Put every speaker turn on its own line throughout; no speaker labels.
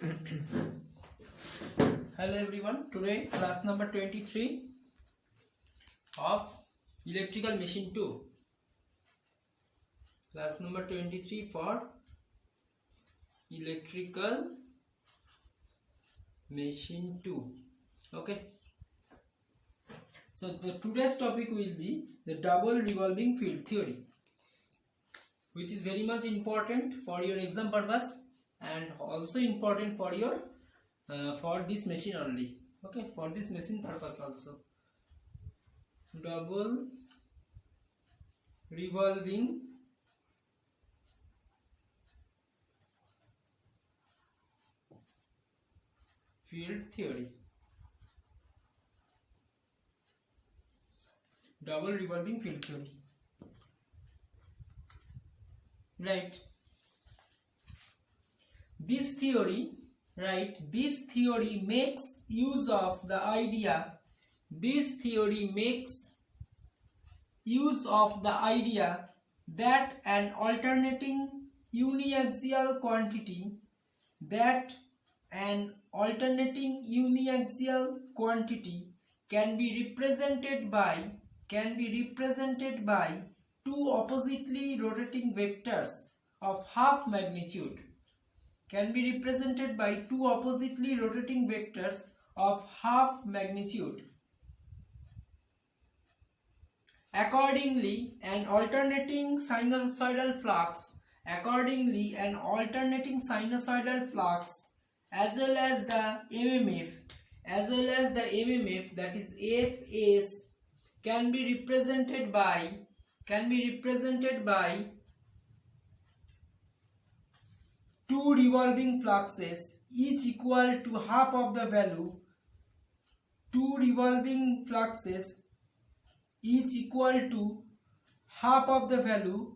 Hello everyone, today class number 23 of electrical machine 2. Class number 23 for electrical machine 2. Okay. So the today's topic will be the double revolving field theory, which is very much important for your exam purpose and also important for your for this machine only. Okay, for this machine purpose also. Double revolving field theory. Double revolving field theory. Right. This theory makes use of the idea. This theory makes use of the idea that an alternating uniaxial quantity can be represented by two oppositely rotating vectors of half magnitude. Accordingly, an alternating sinusoidal flux as well as the MMF, that is Fs, can be represented by two revolving fluxes, each equal to half of the value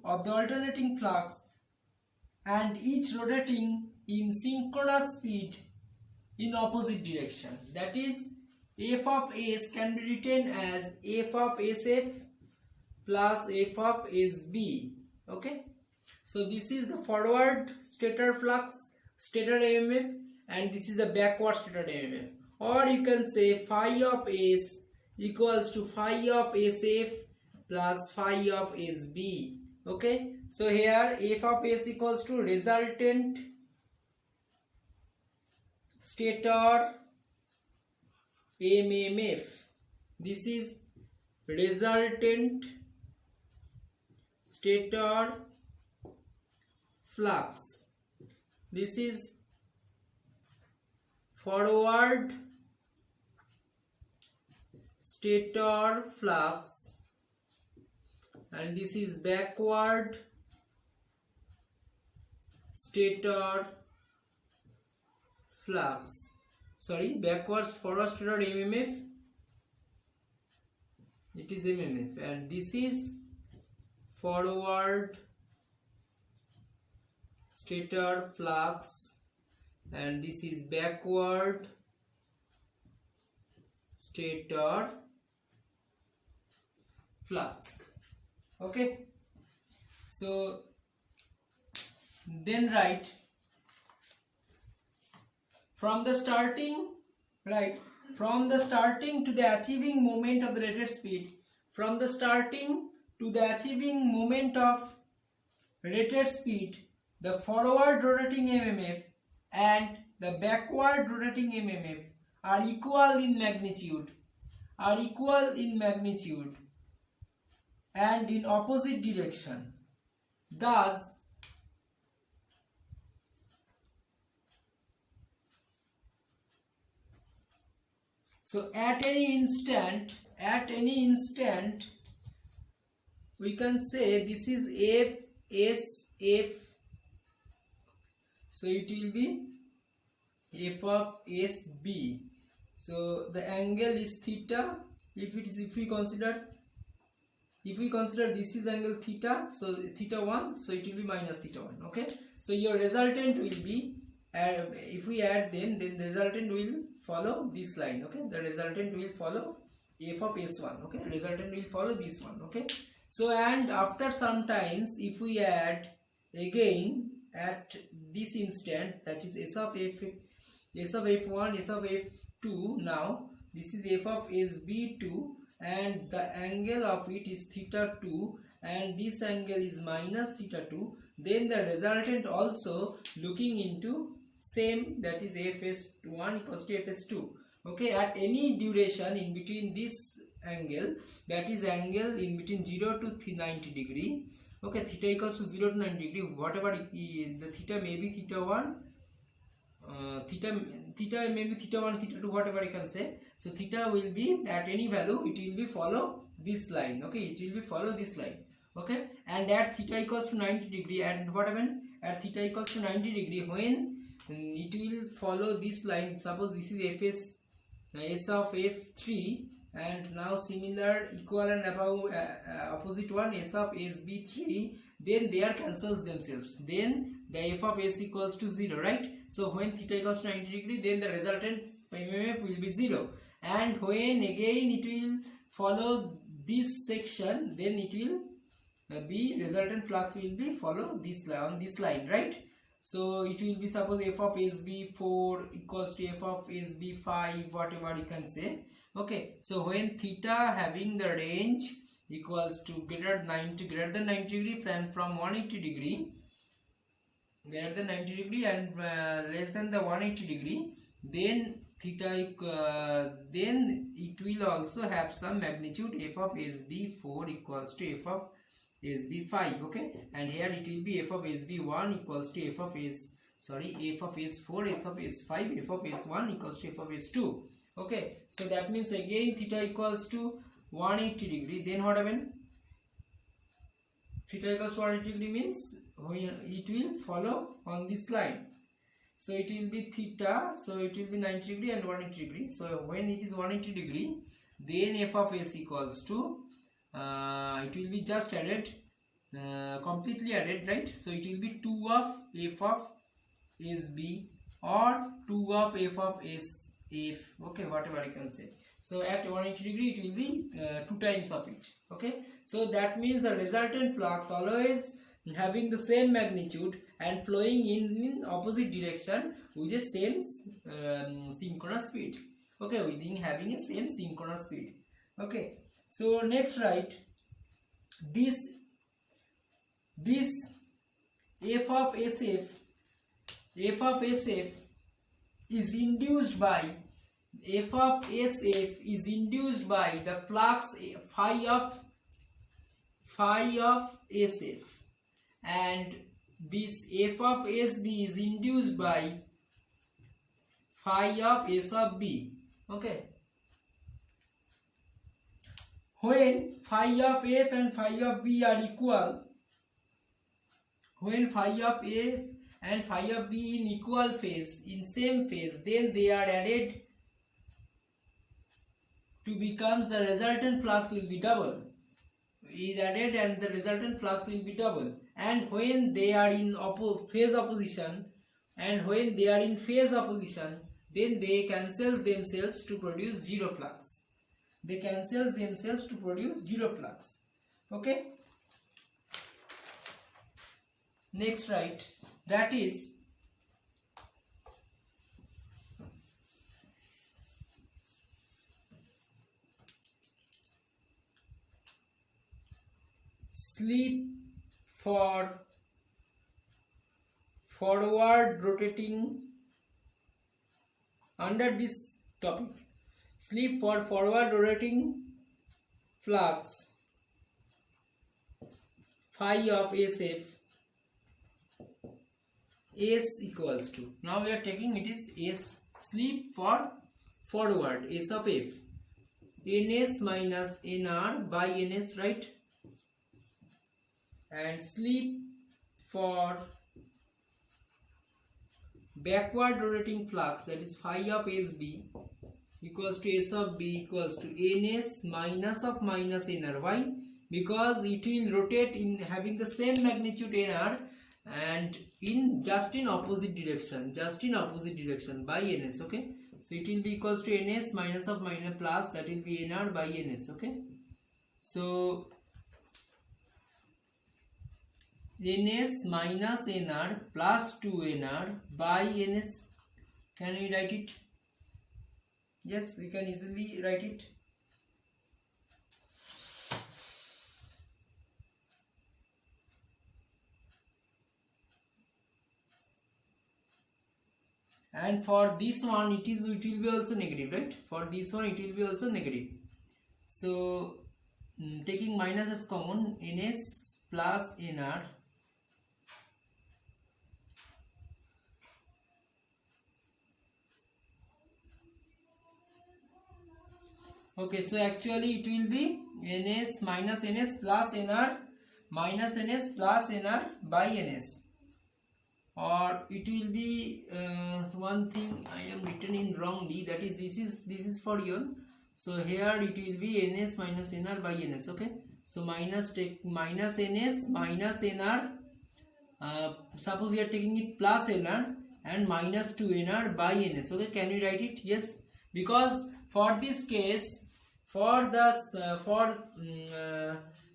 of the alternating flux, and each rotating in synchronous speed in opposite direction. That is, f of s can be written as f of sf plus f of sb. Okay, so this is the forward stator flux, stator MMF, and this is the backward stator MMF. Or you can say phi of s equals to phi of sf plus phi of sb. Okay, so here f of s equals to resultant stator MMF. This is resultant stator flux. This is forward stator flux, and this is backward stator flux. Forward stator MMF, it is MMF, and this is forward stator flux, and this is backward stator flux. Okay, so then write from the starting to the achieving moment of the rated speed, the forward rotating MMF and the backward rotating MMF are equal in magnitude and in opposite direction. Thus, so at any instant we can say this is f s f, so it will be f of sb. So the angle is theta. If we consider this is angle theta, so theta 1, so it will be minus theta 1. Okay, so your resultant will be, if we add them, then the resultant will follow this line. Okay, the resultant will follow f of s1. Okay, resultant will follow this one. Okay, so and after some times, if we add again at this instant, that is s of f1, s of f2. Now this is f of sb2 and the angle of it is theta 2 and this angle is minus theta 2. Then the resultant also looking into same, that is fs1 equals to fs2. Okay, at any duration in between this angle, that is angle in between 0 to 90 degree. Okay, theta equals to 0 to 90 degree, whatever the theta may be theta 1, theta may be theta 1, theta 2, whatever you can say. So theta will be at any value, it will be follow this line. Okay, it will be follow this line. Okay, and at theta equals to 90 degree, and what happened at theta equals to 90 degree, when it will follow this line. Suppose this is fs s of f3, and now similar equal and above opposite one s of sb3, then they are cancels themselves, then the f of s equals to 0, right? So when theta equals to 90 degree, then the resultant mmf will be 0, and when again it will follow this section, then it will be resultant flux will be follow this line, on this line, right? So it will be, suppose f of sb4 equals to f of sb5, whatever you can say. Okay, so when theta having the range equals to greater than 90 degree and from 180 degree, greater than 90 degree and less than the 180 degree, then theta then it will also have some magnitude f of sb4 equals to f of sb5. Okay, and here it will be f of sb1 equals to f of s4, s of s5, f of s1 equals to f of s2. Okay, so that means again theta equals to 180 degree, then what happened? Theta equals to 180 degree means it will follow on this line. So it will be theta, so it will be 90 degree and 180 degree. So when it is 180 degree, then f of s equals to it will be just added, completely added, right? So it will be 2 of f of sb or 2 of f of sf. Okay, whatever you can say. So at 180 degree it will be 2 times of it. Okay, so that means the resultant flux always having the same magnitude and flowing in opposite direction with the same synchronous speed. Okay, within having a same synchronous speed. Okay, so next write this f of sf is induced by the flux phi of sf, and this f of sb is induced by phi of s of b. Okay, when phi of f and phi of b are equal, when phi of f and phi of b in equal phase, in same phase, then they are added to becomes the resultant flux will be double, is added and the resultant flux will be double. And when they are in phase opposition, then they cancels themselves to produce zero flux. Okay, next write, that is slip for forward rotating, under this topic, slip for forward rotating flux phi of sf, s equals to, now we are taking it is s, slip for forward, s of f, ns minus nr by ns, right? And slip for backward rotating flux, that is phi of sb equals to s of b equals to ns minus of minus nr. Why? Because it will rotate in having the same magnitude nr and in just in opposite direction by ns. Okay, so it will be equals to ns minus of minus plus, that will be nr by ns. Okay, so ns minus nr plus 2nr by ns. Can we write it? Yes, we can easily write it. And for this one it will be also negative, right? For this one it will be also negative. So taking minus as common, ns plus nr okay, so actually it will be ns minus ns plus nr minus ns plus nr by ns, or it will be one thing I am written in wrongly, that is this is for you. So here it will be ns minus nr by ns. Okay, so take minus ns minus nr, suppose we are taking it plus nr, and minus 2nr by ns. Okay, can we write it? Yes, because for this case, for the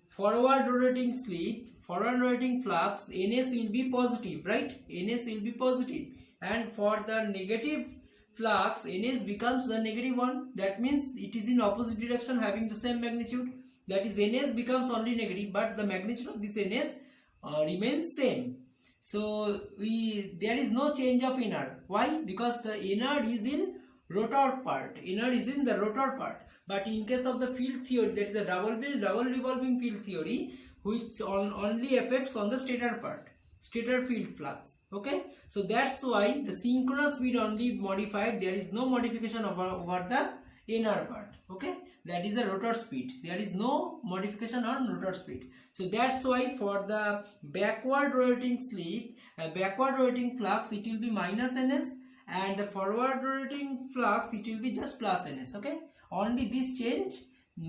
forward rotating slip, forward rotating flux, ns will be positive, right? Ns will be positive, and for the negative flux, ns becomes the negative one. That means it is in opposite direction having the same magnitude. That is, ns becomes only negative, but the magnitude of this ns remains same. So there is no change of nr. Why? Because the nr is in rotor part. Nr is in the rotor part. But in case of the field theory, that is the double revolving field theory, which only affects on the stator part, stator field flux. Okay, so that's why the synchronous speed only modified. There is no modification over the nr part. Okay, that is the rotor speed. There is no modification on rotor speed. So that's why for the backward rotating slip, backward rotating flux, it will be minus ns, and the forward rotating flux, it will be just plus ns. Okay, only this change,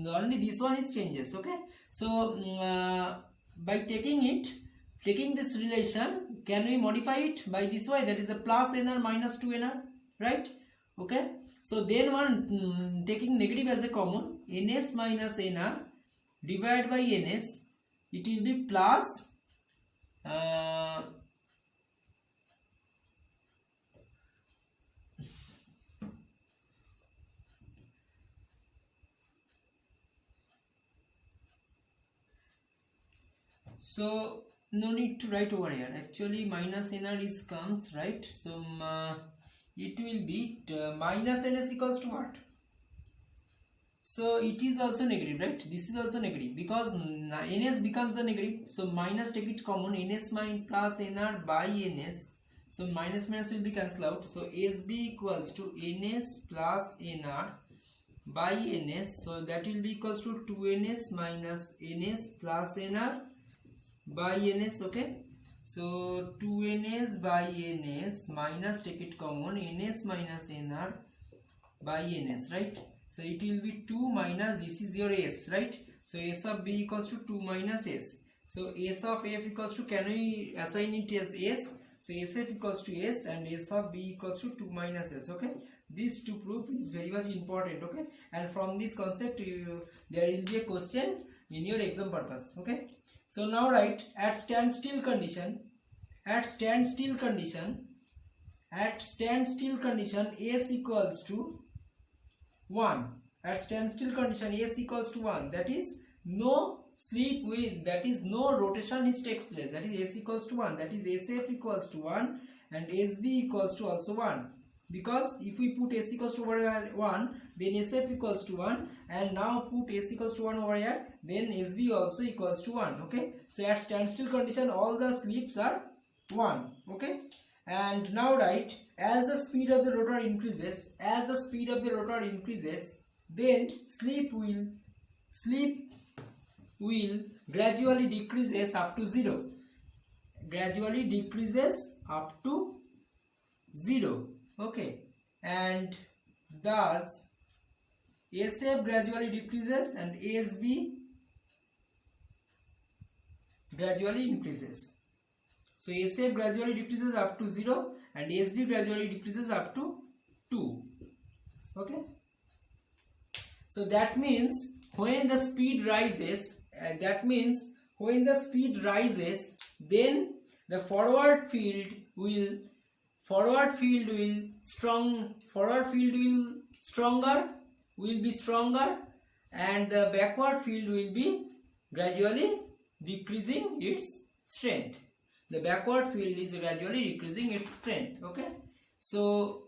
only this one is changes. Okay, so by taking this relation, can we modify it by this way? That is a plus nr minus 2nr, right? Okay, so then one taking negative as a common, ns minus nr divided by ns, it will be plus so no need to write over here. Actually minus nr is comes, right? So it will be minus ns equals to what? So it is also negative, right? This is also negative because ns becomes the negative. So minus, take it common, ns minus plus nr by ns. So minus minus will be cancelled out. So sb equals to ns plus nr by ns. So that will be equals to 2ns minus ns plus nr by ns. Okay, so 2ns by ns minus, take it common, ns minus nr by ns, right? So it will be 2 minus, this is your s, right? So s of b equals to 2 minus s. So s of f equals to, can we assign it as s? So sf equals to s and s of b equals to 2 minus s. Okay, this to proof is very much important. Okay, and from this concept there will be a question in your exam purpose. Okay, so now write at standstill condition, s equals to 1. At standstill condition s equals to 1, that is no slip with, that is no rotation is takes place, that is s equals to 1, that is sf equals to 1 and sb equals to also 1. Because if we put s equals to over here 1, then sf equals to 1, and now put s equals to 1 over here, then sb also equals to 1. Okay, so at standstill condition all the slips are 1. Okay, and now write, as the speed of the rotor increases, then slip will gradually decreases up to 0. Okay, and thus sf gradually decreases and asb gradually increases. So sf gradually decreases up to 0 and sb gradually decreases up to 2. Okay, so that means when the speed rises, when the speed rises, then the forward field will be stronger, and the backward field will be gradually decreasing its strength. The backward field is gradually decreasing its strength. Okay, so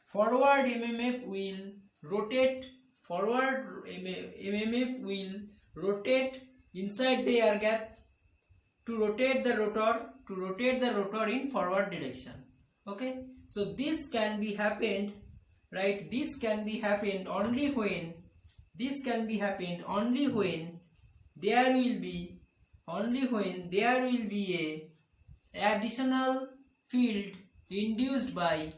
forward MMF will rotate inside the air gap to rotate the rotor in forward direction. Okay, so this can be happened, right? This can be happened only when there will be a additional field induced by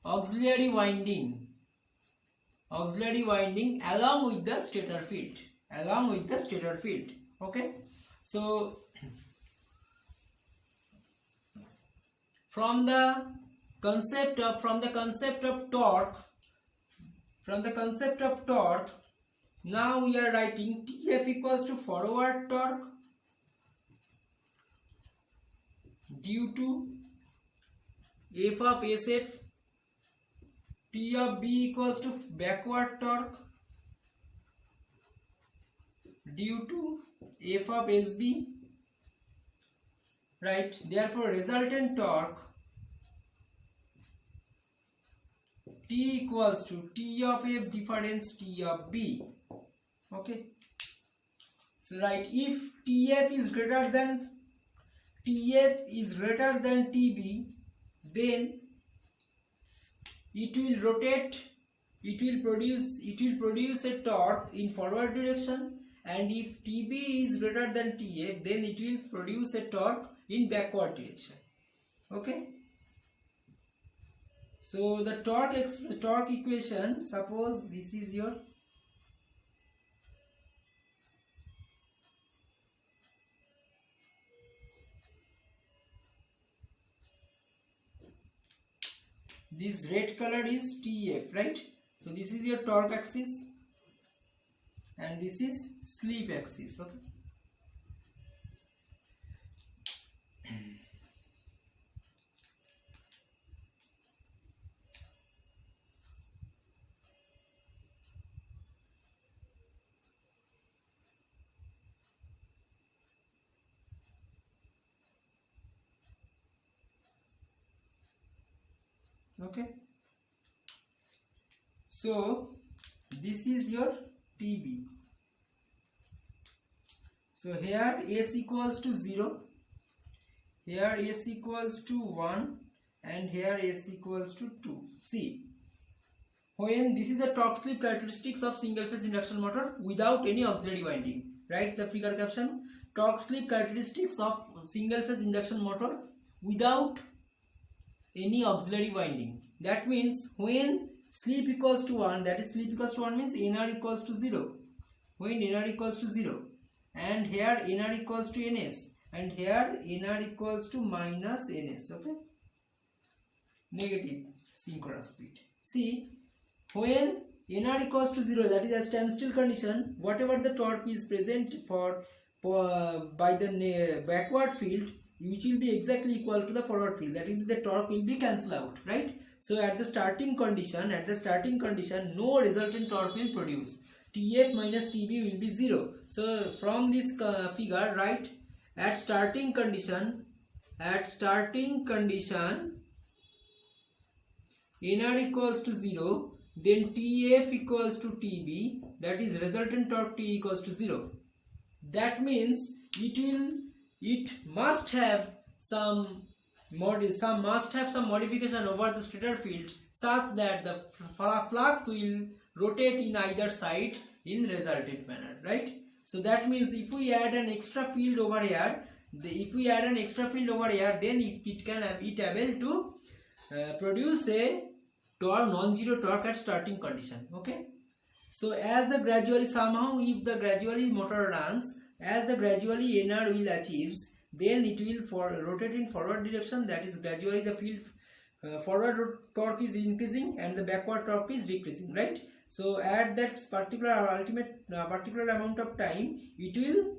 auxiliary winding along with the stator field. Okay, so from the concept of torque, now we are writing Tf equals to forward torque due to F of SF, T of B equals to backward torque due to F of SB, right? Therefore resultant torque T equals to T of F difference T of B. Okay, so right, if TF is greater than TB, then it will produce a torque in forward direction, and if TB is greater than TF, then it will produce a torque in backward direction. Okay, so the torque equation, suppose this is your this red color is TF, right? So this is your torque axis and this is slip axis. Okay, okay, so this is your TB. So here S equals to 0, here S equals to 1, and here S equals to 2. See, when this is the torque slip characteristics of single phase induction motor without any auxiliary winding, right? The figure caption, torque slip characteristics of single phase induction motor without any auxiliary winding. That means when slip equals to 1, that is slip equals to 1 means NR equals to 0. When NR equals to 0, and here NR equals to NS, and here NR equals to minus NS. Okay, negative synchronous speed. See, when NR equals to 0, that is a standstill condition, whatever the torque is present by the backward field, which will be exactly equal to the forward field, that is the torque will be cancelled out, right? So at the starting condition, no resultant torque will produce. TF minus TB will be 0. So from this figure, right, at starting condition NR equals to 0, then TF equals to TB, that is resultant torque T equals to 0. That means it must have some modification over the stator field such that the flux will rotate in either side in resultant manner, right? So that means if we add an extra field over here, then it can able to produce a non-zero torque at starting condition. Okay, so as the gradually if the gradually motor runs, as the gradually NR will achieves, then it will rotate in forward direction, that is gradually the field forward torque is increasing and the backward torque is decreasing, right? So at that particular ultimate particular amount of time, it will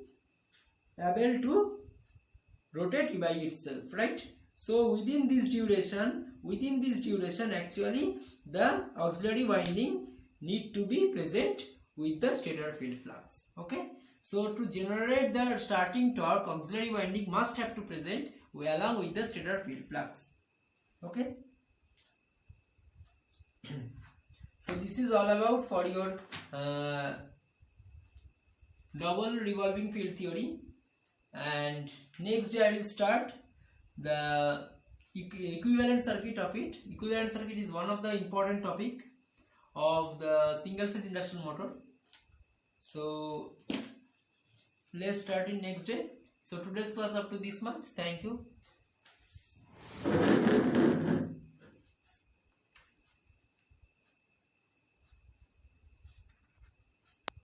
able to rotate by itself, right? So within this duration actually the auxiliary winding need to be present with the stator field flux. Okay, so to generate the starting torque, auxiliary winding must have to present along with the stator field flux. Okay, so this is all about for your double revolving field theory, and next day I will start the equivalent circuit of it. Equivalent circuit is one of the important topic of the single phase induction motor. So let's start in next day. So today's class up to this much. Thank you.